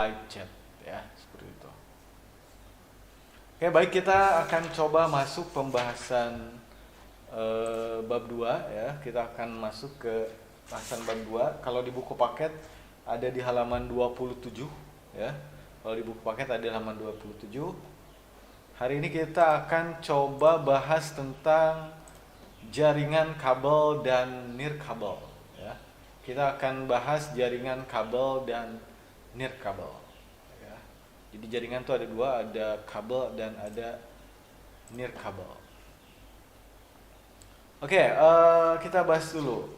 live chat ya, seperti itu. Oke, baik, kita akan coba masuk pembahasan bab 2 ya. Kita akan masuk ke bahasan bab 2. Kalau di buku paket ada di halaman 27 ya. Kalau di buku paket ada di halaman 27. Hari ini kita akan coba bahas tentang jaringan kabel dan nirkabel ya. Kita akan bahas jaringan kabel dan nirkabel ya. Jadi jaringan itu ada dua, ada kabel dan ada nirkabel. Oke, kita bahas dulu.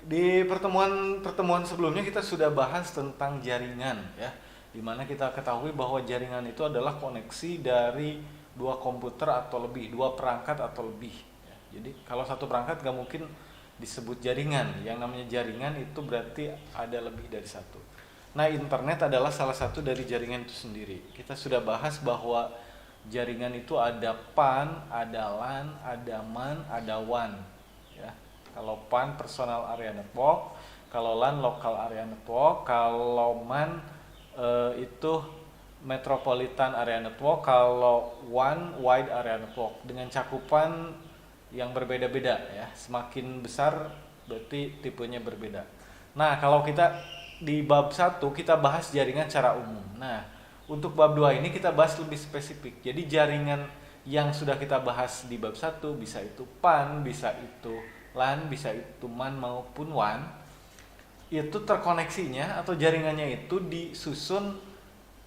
Di pertemuan sebelumnya kita sudah bahas tentang jaringan ya, dimana kita ketahui bahwa jaringan itu adalah koneksi dari dua komputer atau lebih, dua perangkat atau lebih ya. Jadi kalau satu perangkat nggak mungkin disebut jaringan. Yang namanya jaringan itu berarti ada lebih dari satu. Nah, internet adalah salah satu dari jaringan itu sendiri. Kita sudah bahas bahwa jaringan itu ada PAN, ada LAN, ada MAN, ada WAN ya. Kalau PAN personal area network, kalau LAN local area network, kalau MAN itu metropolitan area network, kalau WAN wide area network, dengan cakupan yang berbeda-beda ya. Semakin besar berarti tipenya berbeda. Nah, kalau kita di bab 1 kita bahas jaringan secara umum. Nah, untuk bab 2 ini kita bahas lebih spesifik. Jadi jaringan yang sudah kita bahas di bab 1 bisa itu PAN, bisa itu LAN, bisa itu MAN maupun WAN. Itu terkoneksinya atau jaringannya itu disusun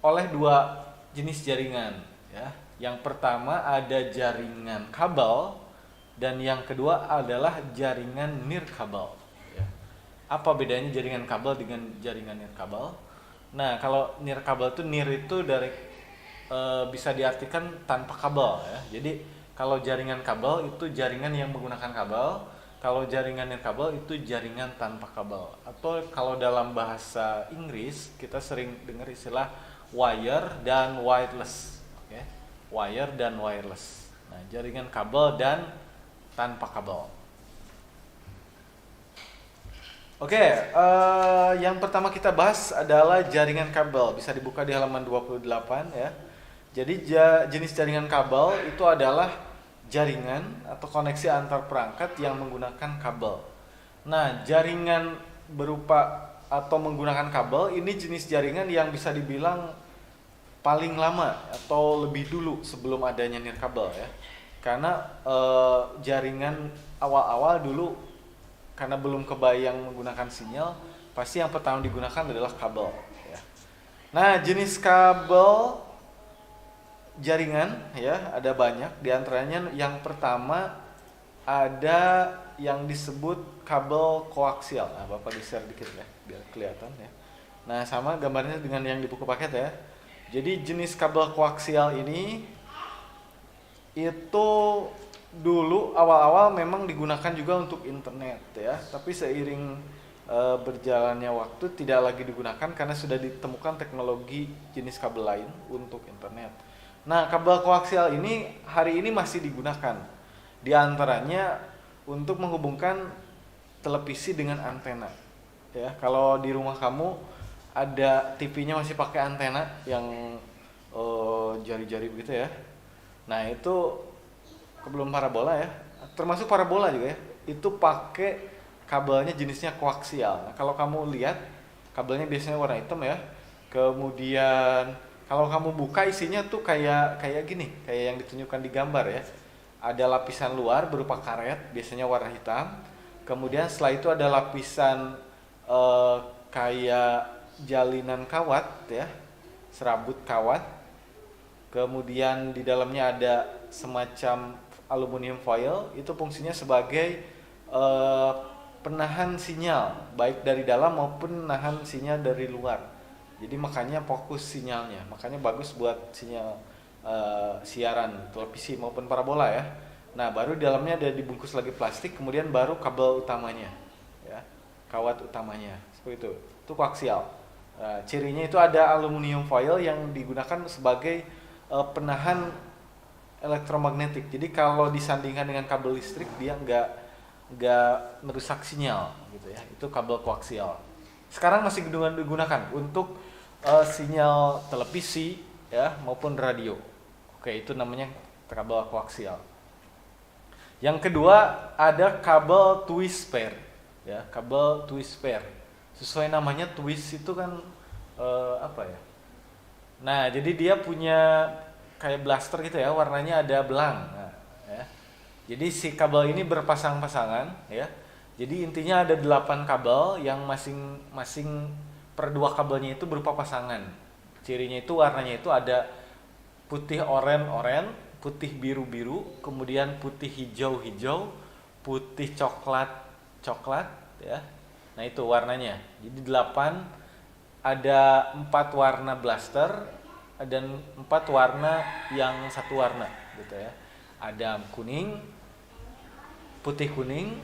oleh dua jenis jaringan ya. Yang pertama ada jaringan kabel dan yang kedua adalah jaringan nirkabel ya. Apa bedanya jaringan kabel dengan jaringan nirkabel? Nah, kalau nirkabel itu dari bisa diartikan tanpa kabel ya. Jadi kalau jaringan kabel itu jaringan yang menggunakan kabel. Kalau jaringan nirkabel itu jaringan tanpa kabel. Atau kalau dalam bahasa Inggris kita sering dengar istilah wire dan wireless. Oke. Wire dan wireless. Nah, jaringan kabel dan tanpa kabel. Oke, yang pertama kita bahas adalah jaringan kabel. Bisa dibuka di halaman 28 ya. Jadi jenis jaringan kabel itu adalah jaringan atau koneksi antar perangkat yang menggunakan kabel. Nah, jaringan berupa atau menggunakan kabel ini jenis jaringan yang bisa dibilang paling lama atau lebih dulu sebelum adanya nirkabel ya. Karena jaringan awal-awal dulu karena belum kebayang menggunakan sinyal, pasti yang pertama digunakan adalah kabel ya. Nah, jenis kabel jaringan ya ada banyak, diantaranya yang pertama ada yang disebut kabel koaksial. Nah, Bapak di-share dikit ya biar kelihatan ya. Nah, sama gambarnya dengan yang di buku paket ya. Jadi jenis kabel koaksial ini itu dulu awal-awal memang digunakan juga untuk internet ya, tapi seiring berjalannya waktu tidak lagi digunakan karena sudah ditemukan teknologi jenis kabel lain untuk internet. Nah, kabel koaksial ini hari ini masih digunakan. Di antaranya untuk menghubungkan televisi dengan antena. Ya, kalau di rumah kamu ada TV-nya masih pakai antena yang jari-jari begitu ya. Nah, itu belum parabola ya. Termasuk parabola juga ya. Itu pakai kabelnya jenisnya koaksial. Nah, kalau kamu lihat kabelnya biasanya warna hitam ya. Kemudian kalau kamu buka isinya tuh kayak gini, kayak yang ditunjukkan di gambar ya. Ada lapisan luar berupa karet, biasanya warna hitam. Kemudian setelah itu ada lapisan kayak jalinan kawat ya, serabut kawat. Kemudian di dalamnya ada semacam aluminium foil, itu fungsinya sebagai penahan sinyal, baik dari dalam maupun menahan sinyal dari luar. Jadi makanya fokus sinyalnya, makanya bagus buat sinyal siaran televisi maupun parabola ya. Nah, baru di dalamnya ada dibungkus lagi plastik, kemudian baru kabel utamanya, ya, kawat utamanya, seperti itu. Itu koaksial. Cirinya itu ada aluminium foil yang digunakan sebagai penahan elektromagnetik. Jadi kalau disandingkan dengan kabel listrik dia nggak merusak sinyal, gitu ya. Itu kabel koaksial. Sekarang masih digunakan untuk sinyal televisi ya maupun radio. Oke, itu namanya kabel koaksial. Yang kedua ada kabel twist pair ya, kabel twist pair. Sesuai namanya twist itu kan apa ya? Nah, jadi dia punya kayak blaster gitu ya, warnanya ada belang. Nah, ya. Jadi si kabel ini berpasang-pasangan ya. Jadi intinya ada 8 kabel yang masing-masing per 2 kabelnya itu berupa pasangan. Cirinya itu warnanya itu ada putih oranye, putih biru-biru, kemudian putih hijau-hijau, putih coklat ya. Nah, itu warnanya. Jadi 8, ada 4 warna blaster dan 4 warna yang satu warna gitu ya. Ada kuning, putih kuning,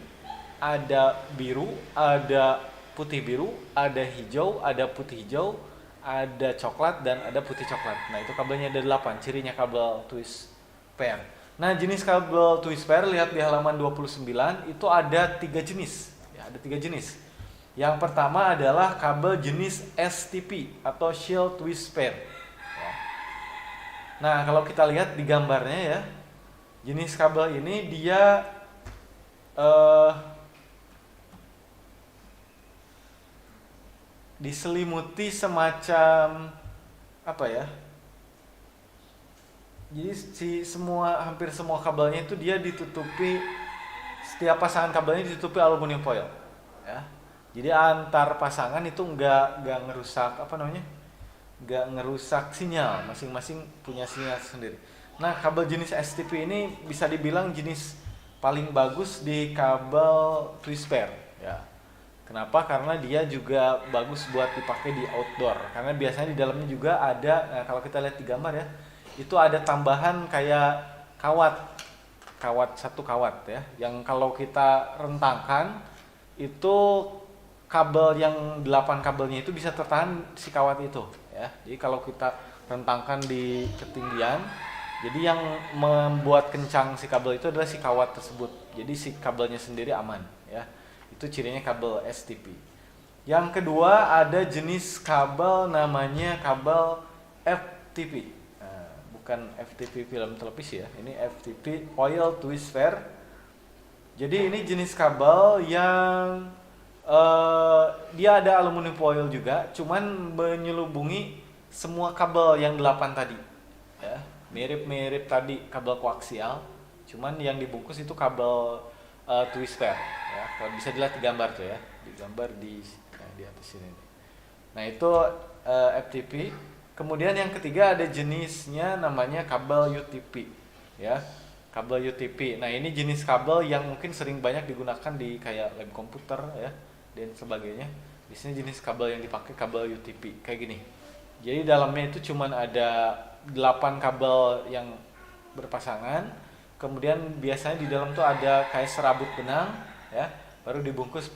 ada biru, ada putih biru, ada hijau, ada putih hijau, ada coklat dan ada putih coklat. Nah, itu kabelnya ada 8, cirinya kabel twist pair. Nah, jenis kabel twist pair lihat di halaman 29 itu ada 3 jenis. Ya, ada 3 jenis. Yang pertama adalah kabel jenis STP atau Shield Twist Pair. Ya. Nah, kalau kita lihat di gambarnya ya, jenis kabel ini dia diselimuti semacam apa ya? Jadi hampir semua kabelnya itu dia ditutupi, setiap pasangan kabelnya ditutupi aluminium foil. Ya. Jadi antar pasangan itu nggak ngerusak nggak ngerusak sinyal, masing-masing punya sinyal sendiri. Nah, kabel jenis STP ini bisa dibilang jenis paling bagus di kabel twist pair ya. Kenapa? Karena dia juga bagus buat dipakai di outdoor. Karena biasanya di dalamnya juga ada, nah kalau kita lihat di gambar ya, itu ada tambahan kayak satu kawat ya, yang kalau kita rentangkan itu kabel yang 8 kabelnya itu bisa tertahan si kawat itu ya. Jadi kalau kita rentangkan di ketinggian, jadi yang membuat kencang si kabel itu adalah si kawat tersebut. Jadi si kabelnya sendiri aman ya. Itu cirinya kabel STP. Yang kedua ada jenis kabel namanya kabel FTP. Nah, bukan FTP film televisi ya. Ini FTP Foil Twist Pair. Jadi ini jenis kabel yang dia ada aluminium foil juga, cuman menyelubungi semua kabel yang 8 tadi ya. Mirip-mirip tadi kabel koaksial, cuman yang dibungkus itu kabel twist pair ya. Kalau bisa dilihat di gambar tuh ya, di atas sini. Nah, itu FTP. Kemudian yang ketiga ada jenisnya namanya kabel UTP ya. Kabel UTP. Nah, ini jenis kabel yang mungkin sering banyak digunakan di kayak lab komputer ya dan sebagainya. Di sini jenis kabel yang dipakai kabel UTP kayak gini. Jadi dalamnya itu cuman ada 8 kabel yang berpasangan. Kemudian biasanya di dalam tuh ada kayak serabut benang ya, baru dibungkus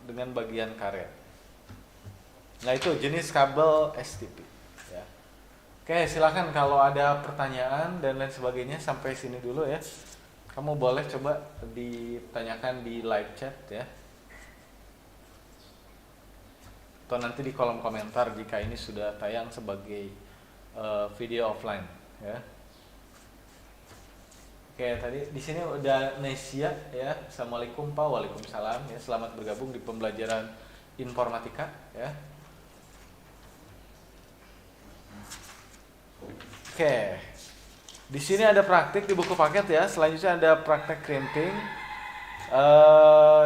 dengan bagian karet. Nah, itu jenis kabel STP ya. Oke, silakan kalau ada pertanyaan dan lain sebagainya sampai sini dulu ya. Kamu boleh coba ditanyakan di live chat ya. Atau nanti di kolom komentar jika ini sudah tayang sebagai video offline ya. Oke, tadi di sini udah Nesia ya. Assalamualaikum Pak, waalaikumsalam ya. Selamat bergabung di pembelajaran informatika ya. Oke, di sini ada praktik di buku paket ya. Selanjutnya ada praktek crimping.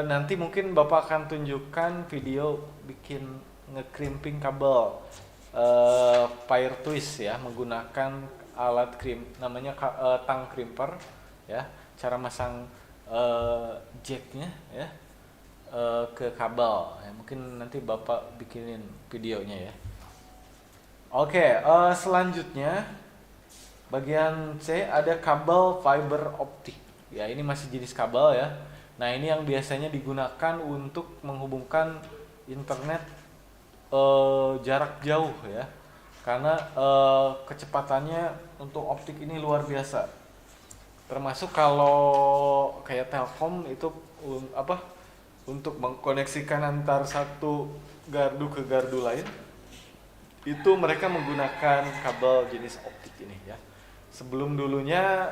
Nanti mungkin Bapak akan tunjukkan video bikin nge-crimping kabel pair twist ya, menggunakan alat namanya tang crimper ya. Cara masang jacknya ya ke kabel ya. Mungkin nanti Bapak bikinin videonya ya. Oke, selanjutnya bagian C ada kabel fiber optik. Ya, ini masih jenis kabel ya. Nah, ini yang biasanya digunakan untuk menghubungkan internet jarak jauh ya. Karena kecepatannya untuk optik ini luar biasa. Termasuk kalau kayak Telkom itu untuk mengkoneksikan antar satu gardu ke gardu lain. itu mereka menggunakan kabel jenis optik ini ya. Sebelum dulunya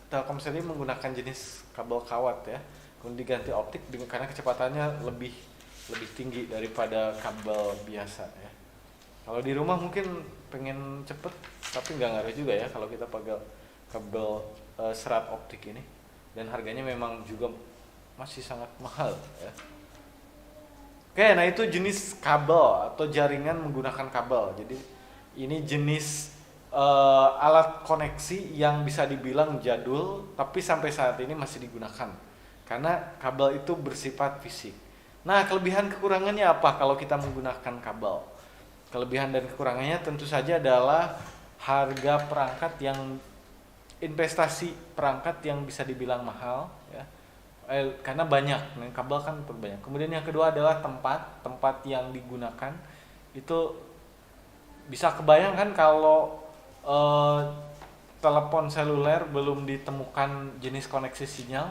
Telkomsel ini menggunakan jenis kabel kawat ya, kemudian diganti optik karena kecepatannya lebih tinggi daripada kabel biasa ya. Kalau di rumah mungkin pengen cepet, tapi nggak ngaruh juga ya kalau kita pakai kabel serat optik ini, dan harganya memang juga masih sangat mahal ya. Oke, nah itu jenis kabel atau jaringan menggunakan kabel. Jadi ini jenis alat koneksi yang bisa dibilang jadul, tapi sampai saat ini masih digunakan karena kabel itu bersifat fisik. Nah, kelebihan kekurangannya apa kalau kita menggunakan kabel? Kelebihan dan kekurangannya tentu saja adalah harga perangkat yang investasi perangkat yang bisa dibilang mahal ya. Karena banyak, kabel kan banyak. Kemudian yang kedua adalah tempat yang digunakan. Itu bisa kebayangkan kalau telepon seluler belum ditemukan jenis koneksi sinyal,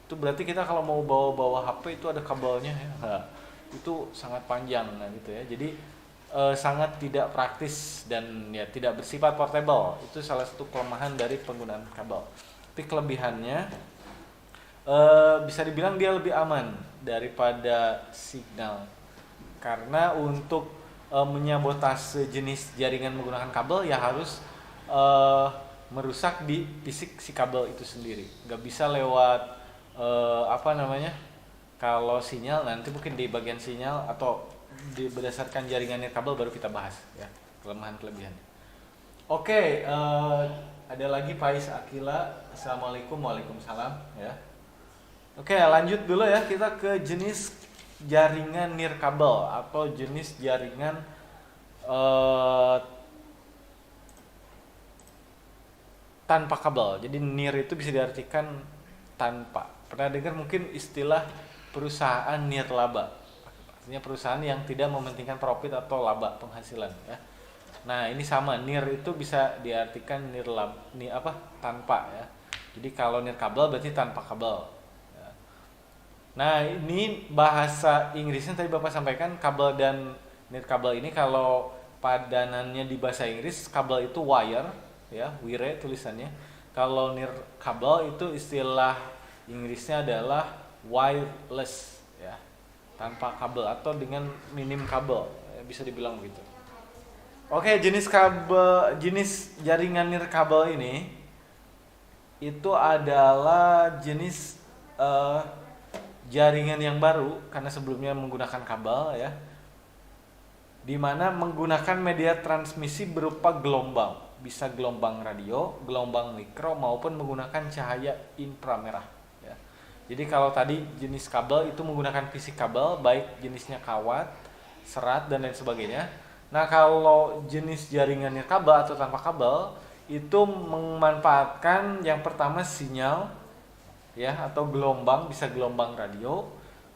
itu berarti kita kalau mau bawa HP itu ada kabelnya ya. Nah, itu sangat panjang gitu ya. Jadi sangat tidak praktis dan ya tidak bersifat portable. Itu salah satu kelemahan dari penggunaan kabel. Tapi kelebihannya bisa dibilang dia lebih aman daripada signal. Karena untuk menyabotase jenis jaringan menggunakan kabel ya harus merusak di fisik si kabel itu sendiri. Nggak bisa lewat kalau sinyal nanti mungkin di bagian sinyal atau berdasarkan jaringan kabel baru kita bahas ya kelemahan kelebihannya. Oke, ada lagi Faiz Akila. Assalamualaikum. Waalaikumsalam ya. Oke, lanjut dulu ya, kita ke jenis jaringan nirkabel atau jenis jaringan tanpa kabel. Jadi nir itu bisa diartikan tanpa. Pernah dengar mungkin istilah perusahaan nirlaba? Artinya perusahaan yang tidak mementingkan profit atau laba penghasilan ya. Nah, ini sama, nir itu bisa diartikan tanpa ya. Jadi kalau nirkabel berarti tanpa kabel. Nah, ini bahasa Inggrisnya tadi Bapak sampaikan, kabel dan nirkabel ini kalau padanannya di bahasa Inggris, kabel itu wire ya, wire tulisannya. Kalau nirkabel itu istilah Inggrisnya adalah wireless ya, tanpa kabel atau dengan minim kabel ya, bisa dibilang begitu. Oke, jenis jaringan nirkabel ini itu adalah jenis jaringan yang baru karena sebelumnya menggunakan kabel ya, dimana menggunakan media transmisi berupa gelombang, bisa gelombang radio, gelombang mikro maupun menggunakan cahaya inframerah ya. Jadi kalau tadi jenis kabel itu menggunakan fisik kabel, baik jenisnya kawat, serat dan lain sebagainya. Nah, kalau jenis jaringan nirkabel atau tanpa kabel itu memanfaatkan yang pertama sinyal ya atau gelombang, bisa gelombang radio,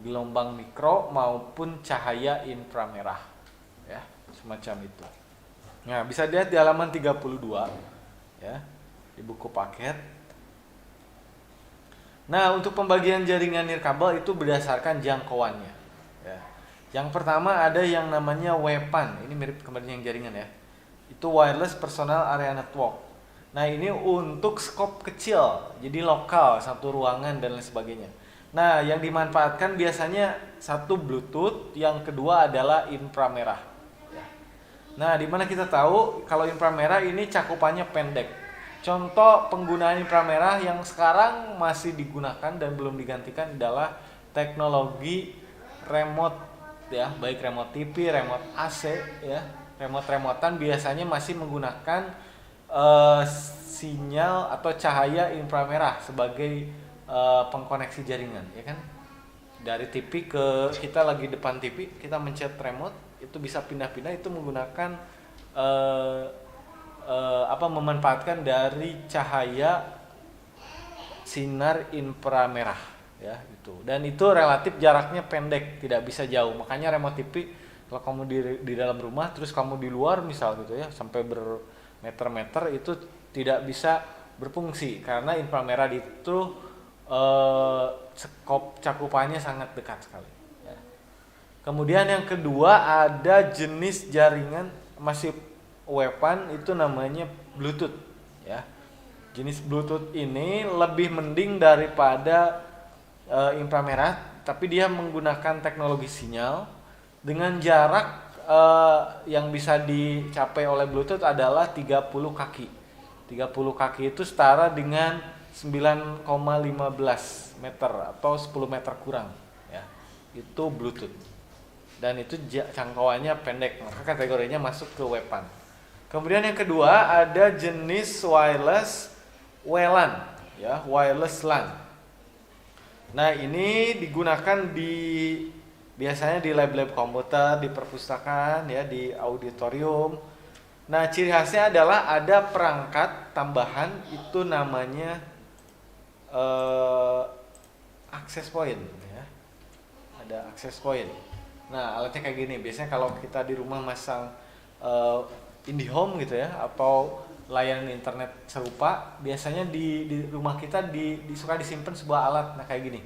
gelombang mikro maupun cahaya inframerah ya, semacam itu. Nah, bisa dilihat di halaman 32 ya di buku paket. Nah, untuk pembagian jaringan nirkabel itu berdasarkan jangkauannya ya. Yang pertama ada yang namanya WPAN, ini mirip kemarin yang jaringan ya, itu Wireless Personal Area Network. Nah, ini untuk skop kecil, jadi lokal, satu ruangan dan lain sebagainya. Nah, yang dimanfaatkan biasanya satu Bluetooth, yang kedua adalah inframerah. Nah, dimana kita tahu kalau inframerah ini cakupannya pendek. Contoh penggunaan inframerah yang sekarang masih digunakan dan belum digantikan adalah teknologi remote ya, baik remote TV, remote AC ya, remote-remotan biasanya masih menggunakan sinyal atau cahaya inframerah sebagai pengkoneksi jaringan ya kan. Dari TV ke kita lagi depan TV, kita mencet remote, itu bisa pindah-pindah, itu menggunakan memanfaatkan dari cahaya sinar inframerah ya itu. Dan itu relatif jaraknya pendek, tidak bisa jauh. Makanya remote TV kalau kamu di dalam rumah terus kamu di luar misal gitu ya, sampai bermeter-meter itu tidak bisa berfungsi karena inframerah itu skop cakupannya sangat dekat sekali ya. Kemudian yang kedua ada jenis jaringan masih weapon itu namanya Bluetooth ya. Jenis Bluetooth ini lebih mending daripada inframerah, tapi dia menggunakan teknologi sinyal dengan jarak yang bisa dicapai oleh Bluetooth adalah 30 kaki. 30 kaki itu setara dengan 9,15 meter atau 10 meter kurang ya. Itu Bluetooth. Dan itu jangkauannya pendek, maka kategorinya masuk ke weapon. Kemudian yang kedua ada jenis wireless WLAN ya, wireless LAN. Nah, ini digunakan biasanya di lab-lab komputer, di perpustakaan ya, di auditorium. Nah, ciri khasnya adalah ada perangkat tambahan itu namanya access point ya. Ada access point. Nah, alatnya kayak gini. Biasanya kalau kita di rumah masang IndiHome gitu ya, atau layanan internet serupa, biasanya di rumah kita suka disimpan sebuah alat. Nah, kayak gini.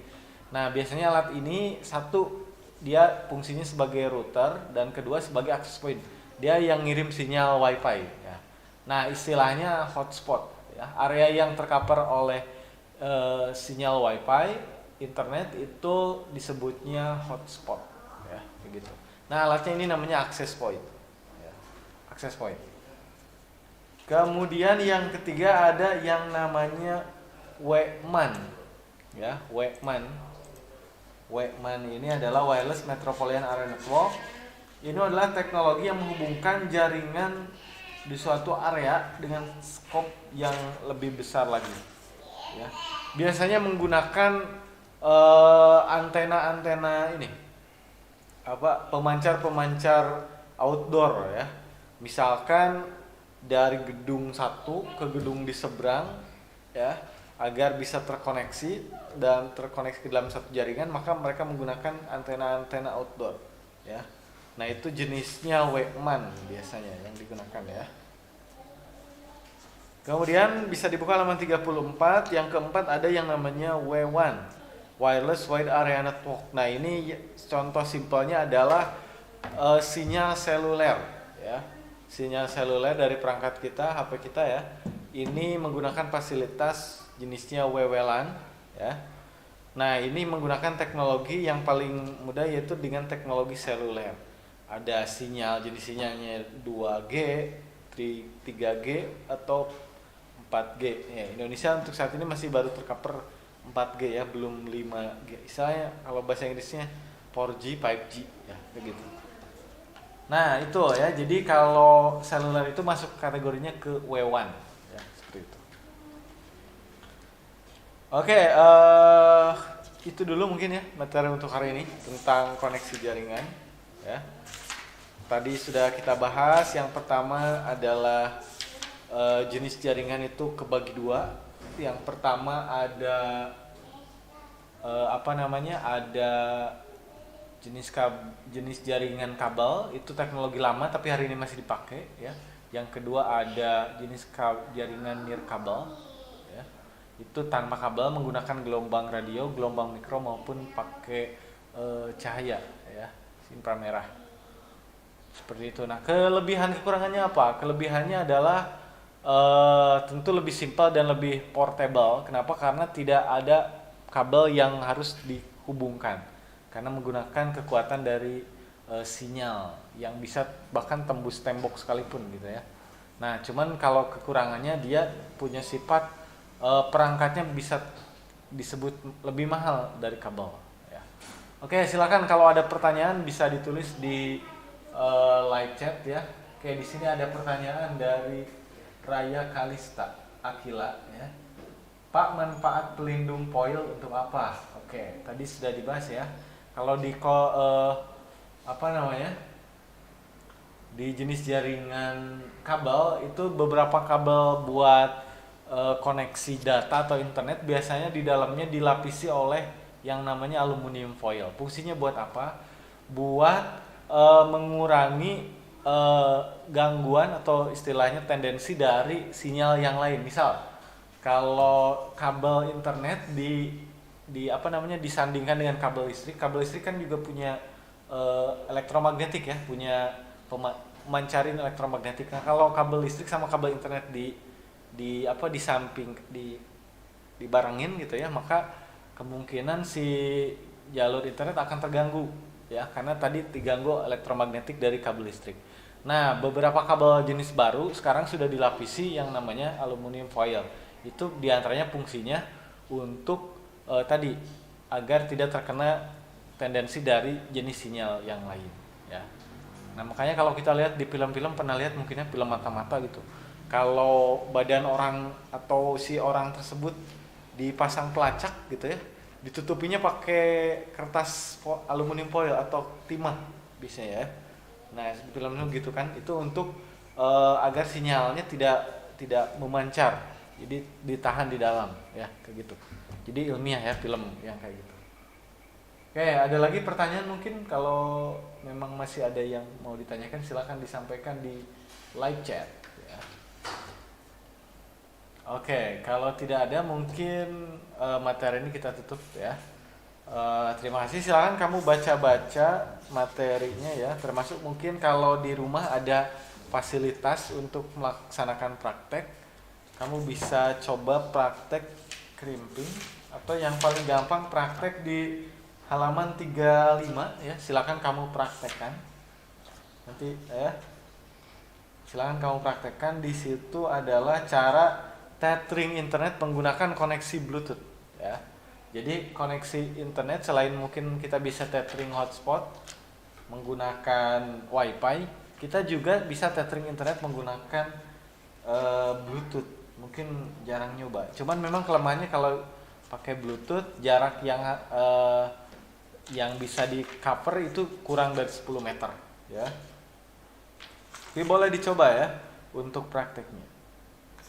Nah, biasanya alat ini satu dia fungsinya sebagai router dan kedua sebagai access point. Dia yang ngirim sinyal WiFi ya. Nah, istilahnya hotspot ya. Area yang tercover oleh sinyal WiFi internet itu disebutnya hotspot. Ya, begitu. Nah, alatnya ini namanya access point. Ya, access point. Kemudian yang ketiga ada yang namanya WMAN. Ya, WMAN. WMAN ini adalah Wireless Metropolitan Area Network. Ini adalah teknologi yang menghubungkan jaringan di suatu area dengan skop yang lebih besar lagi. Ya. Biasanya menggunakan antena-antena ini. Pemancar outdoor ya. Misalkan dari gedung satu ke gedung di seberang ya, agar bisa terkoneksi dan terkoneksi ke dalam satu jaringan, maka mereka menggunakan antena-antena outdoor ya. Nah, itu jenisnya WMAN biasanya yang digunakan ya. Kemudian bisa dibuka halaman 34. Yang keempat ada yang namanya W1, Wireless Wide Area Network. Nah, ini contoh simpelnya adalah sinyal seluler ya. Sinyal seluler dari perangkat kita, HP kita ya. Ini menggunakan fasilitas jenisnya WWLAN ya. Nah, ini menggunakan teknologi yang paling mudah yaitu dengan teknologi seluler. Ada sinyal, jenis sinyalnya 2G, 3G atau 4G. Ya, Indonesia untuk saat ini masih baru tercover 4G ya, belum 5G. Misalnya kalau bahasa Inggrisnya 4G, 5G ya, begitu. Nah, itu ya. Jadi kalau seluler itu masuk kategorinya ke W1 ya, seperti itu. Oke, itu dulu mungkin ya materi untuk hari ini tentang koneksi jaringan ya. Tadi sudah kita bahas. Yang pertama adalah jenis jaringan itu kebagi dua. Yang pertama ada ada jenis jaringan kabel, itu teknologi lama tapi hari ini masih dipakai ya. Yang kedua ada jenis jaringan nirkabel ya. Itu tanpa kabel, menggunakan gelombang radio, gelombang mikro maupun pakai cahaya ya, inframerah. Seperti itu. Nah, kelebihan kekurangannya apa? Kelebihannya adalah tentu lebih simpel dan lebih portable. Kenapa? Karena tidak ada kabel yang harus dihubungkan. Karena menggunakan kekuatan dari sinyal yang bisa bahkan tembus tembok sekalipun gitu ya. Nah, cuman kalau kekurangannya dia punya sifat perangkatnya bisa disebut lebih mahal dari kabel ya. Oke, silakan kalau ada pertanyaan bisa ditulis di live chat ya. Oke, di sini ada pertanyaan dari Raya Kalista Akila ya. Pak, manfaat pelindung foil untuk apa? Oke, tadi sudah dibahas ya. Kalau di di jenis jaringan kabel itu beberapa kabel buat koneksi data atau internet biasanya di dalamnya dilapisi oleh yang namanya aluminium foil. Fungsinya buat apa? Buat mengurangi gangguan atau istilahnya tendensi dari sinyal yang lain. Misal kalau kabel internet disandingkan dengan kabel listrik kan juga punya elektromagnetik ya, punya mancarin elektromagnetik. Nah, kalau kabel listrik sama kabel internet di samping dibarengin gitu ya, maka kemungkinan si jalur internet akan terganggu ya, karena tadi diganggu elektromagnetik dari kabel listrik. Nah, beberapa kabel jenis baru sekarang sudah dilapisi yang namanya aluminium foil. Itu diantaranya fungsinya untuk tadi agar tidak terkena tendensi dari jenis sinyal yang lain ya. Nah, makanya kalau kita lihat di film-film, pernah lihat mungkinnya film mata-mata gitu, kalau badan orang atau si orang tersebut dipasang pelacak gitu ya, ditutupinya pakai kertas aluminium foil atau timah bisa ya. Nah, di film itu gitu kan, itu untuk agar sinyalnya tidak memancar, jadi ditahan di dalam ya, kayak gitu. Jadi ilmiah ya film yang kayak gitu. Oke, ada lagi pertanyaan mungkin? Kalau memang masih ada yang mau ditanyakan, silakan disampaikan di live chat ya. Oke, kalau tidak ada mungkin materi ini kita tutup ya. Terima kasih, silakan kamu baca-baca materinya ya, termasuk mungkin kalau di rumah ada fasilitas untuk melaksanakan praktek, kamu bisa coba praktek crimping, atau yang paling gampang praktek di halaman 35 ya, silakan kamu praktekkan nanti ya. Silakan kamu praktekkan, di situ adalah cara tethering internet menggunakan koneksi Bluetooth ya. Jadi koneksi internet selain mungkin kita bisa tethering hotspot menggunakan WiFi, kita juga bisa tethering internet menggunakan Bluetooth. Mungkin jarang nyoba, cuman memang kelemahannya kalau pakai Bluetooth jarak yang bisa di cover itu kurang dari 10 meter ya. Tapi boleh dicoba ya untuk prakteknya.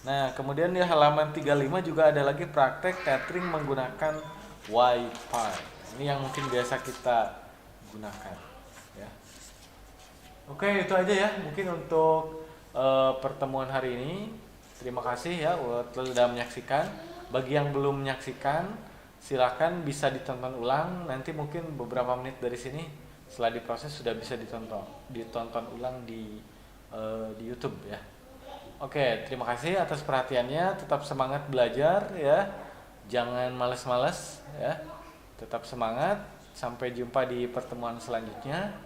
Nah, kemudian di halaman 35 juga ada lagi praktek tethering menggunakan WiFi. Ini yang mungkin biasa kita gunakan ya. Oke, itu aja ya mungkin untuk pertemuan hari ini. Terima kasih ya sudah menyaksikan. Bagi yang belum menyaksikan, silakan bisa ditonton ulang. Nanti mungkin beberapa menit dari sini setelah diproses sudah bisa ditonton ulang di YouTube ya. Oke, terima kasih atas perhatiannya. Tetap semangat belajar ya. Jangan malas-malas ya. Tetap semangat. Sampai jumpa di pertemuan selanjutnya.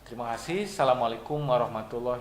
Terima kasih. Assalamualaikum warahmatullahi